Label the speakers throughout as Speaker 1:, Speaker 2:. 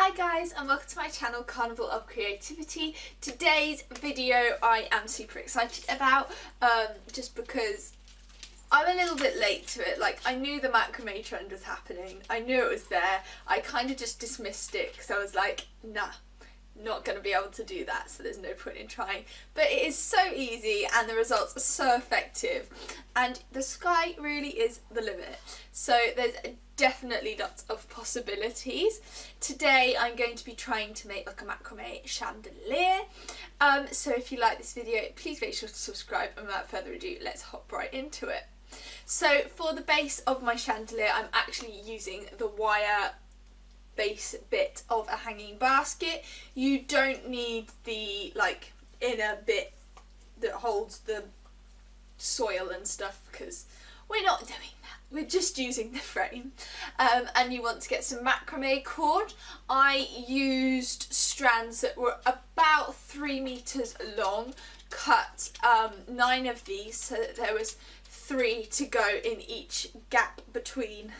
Speaker 1: Hi guys, and welcome to my channel Carnival of Creativity. Today's video I am super excited about just because I'm a little bit late to it. Like, I knew the macrame trend was happening, I knew it was there, I kind of just dismissed it because I was like, nah, not going to be able to do that, so there's no point in trying. But it is so easy and the results are so effective and the sky really is the limit. So there's definitely lots of possibilities. Today I'm going to be trying to make like a macrame chandelier. So if you like this video, please make sure to subscribe, and without further ado, let's hop right into it. So for the base of my chandelier, I'm actually using the wire base bit of a hanging basket. You don't need the like inner bit that holds the soil and stuff because we're not doing that, we're just using the frame. And you want to get some macrame cord. I used strands that were about 3 meters long, cut 9 of these so that there was 3 to go in each gap between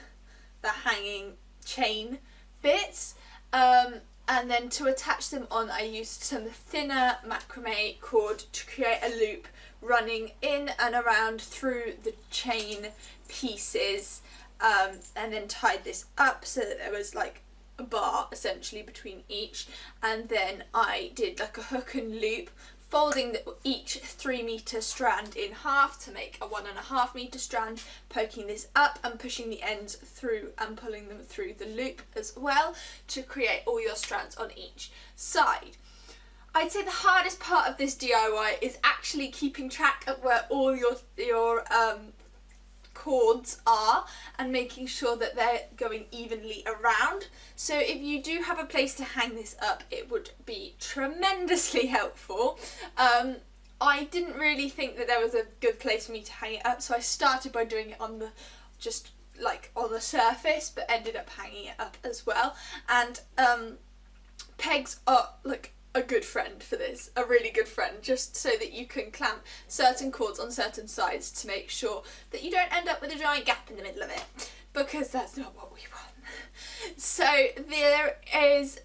Speaker 1: the hanging chain bits, and then to attach them on I used some thinner macrame cord to create a loop running in and around through the chain pieces, and then tied this up so that there was like a bar essentially between each, and then I did like a hook and loop, folding each 3 meter strand in half to make a 1.5 meter strand, poking this up and pushing the ends through and pulling them through the loop as well to create all your strands on each side. I'd say the hardest part of this DIY is actually keeping track of where all your cords are and making sure that they're going evenly around. So if you do have a place to hang this up, it would be tremendously helpful. I didn't really think that there was a good place for me to hang it up, so I started by doing it on the just like on the surface, but ended up hanging it up as well. And pegs are like a good friend for this, a really good friend, just so that you can clamp certain cords on certain sides to make sure that you don't end up with a giant gap in the middle of it, because that's not what we want. So there is,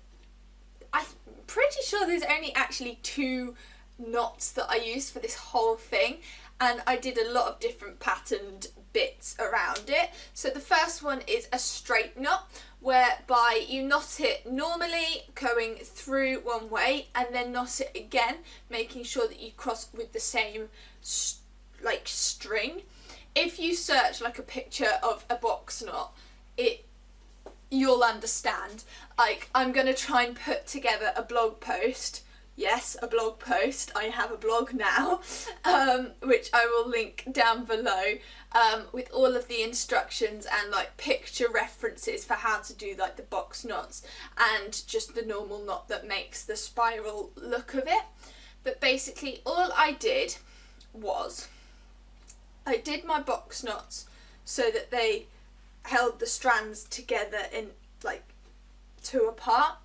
Speaker 1: I'm pretty sure there's only actually 2 knots that I used for this whole thing, and I did a lot of different patterned bits around it. So the first one is a straight knot, whereby you knot it normally going through one way and then knot it again, making sure that you cross with the same like string. If you search like a picture of a box knot, you'll understand. Like, I'm gonna try and put together a blog post. Yes, a blog post. I have a blog now, which I will link down below, with all of the instructions and like picture references for how to do like the box knots and just the normal knot that makes the spiral look of it. But basically all I did was I did my box knots so that they held the strands together in like 2 apart,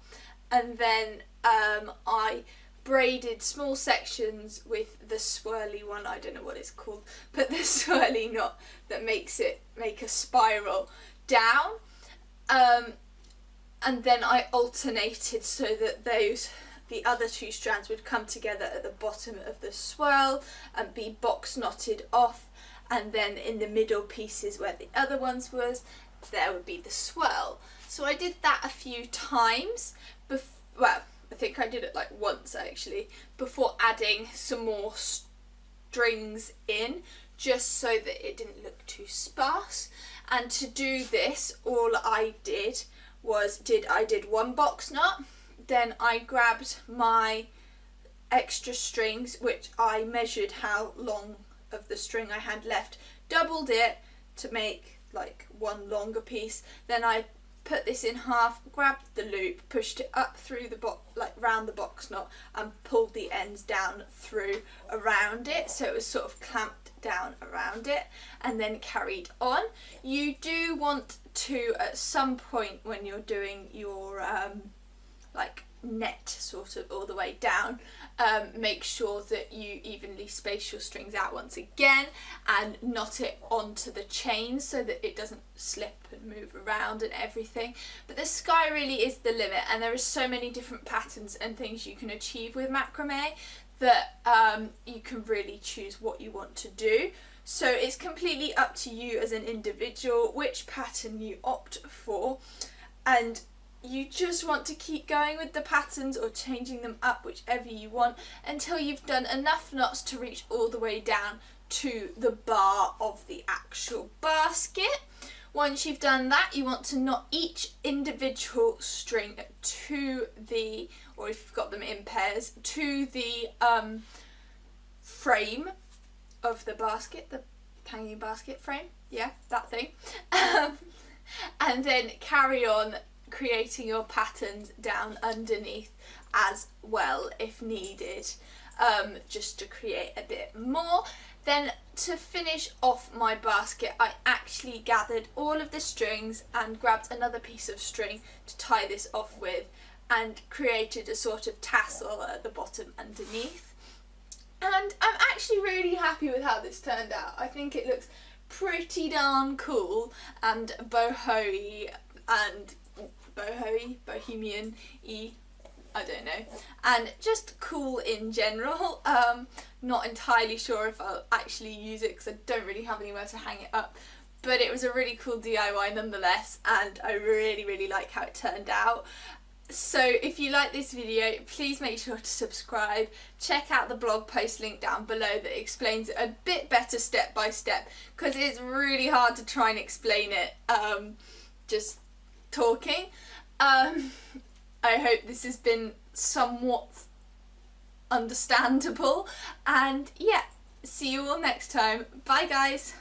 Speaker 1: and then I braided small sections with the swirly one, I don't know what it's called, but the swirly knot that makes it make a spiral down, and then I alternated so that the other 2 strands would come together at the bottom of the swirl and be box knotted off, and then in the middle pieces where the other ones was, there would be the swirl. So I did that a few times well, I think I did it like once actually, before adding some more strings in, just so that it didn't look too sparse. And to do this, all I did was I did 1 box knot, then I grabbed my extra strings, which I measured how long of the string I had left, doubled it to make like 1 longer piece, then I put this in half, grabbed the loop, pushed it up through the box, like round the box knot, and pulled the ends down through around it, so it was sort of clamped down around it, and then carried on. You do want to, at some point when you're doing your like net sort of all the way down. Make sure that you evenly space your strings out once again and knot it onto the chain so that it doesn't slip and move around and everything. But the sky really is the limit, and there are so many different patterns and things you can achieve with macrame that you can really choose what you want to do. So it's completely up to you as an individual which pattern you opt for, and you just want to keep going with the patterns or changing them up, whichever you want, until you've done enough knots to reach all the way down to the bar of the actual basket. Once you've done that, you want to knot each individual string to the, or if you've got them in pairs, to the frame of the basket, the hanging basket frame, yeah, that thing. And then carry on creating your patterns down underneath as well if needed, just to create a bit more. Then to finish off my basket, I actually gathered all of the strings and grabbed another piece of string to tie this off with and created a sort of tassel at the bottom underneath. And I'm actually really happy with how this turned out. I think it looks pretty darn cool and boho-y and bohemian-y, I don't know, and just cool in general. Not entirely sure if I'll actually use it because I don't really have anywhere to hang it up, but it was a really cool DIY nonetheless, and I really like how it turned out. So if you like this video, please make sure to subscribe. Check out the blog post link down below that explains it a bit better step by step, because it's really hard to try and explain it just talking. I hope this has been somewhat understandable, and yeah, see you all next time. Bye guys.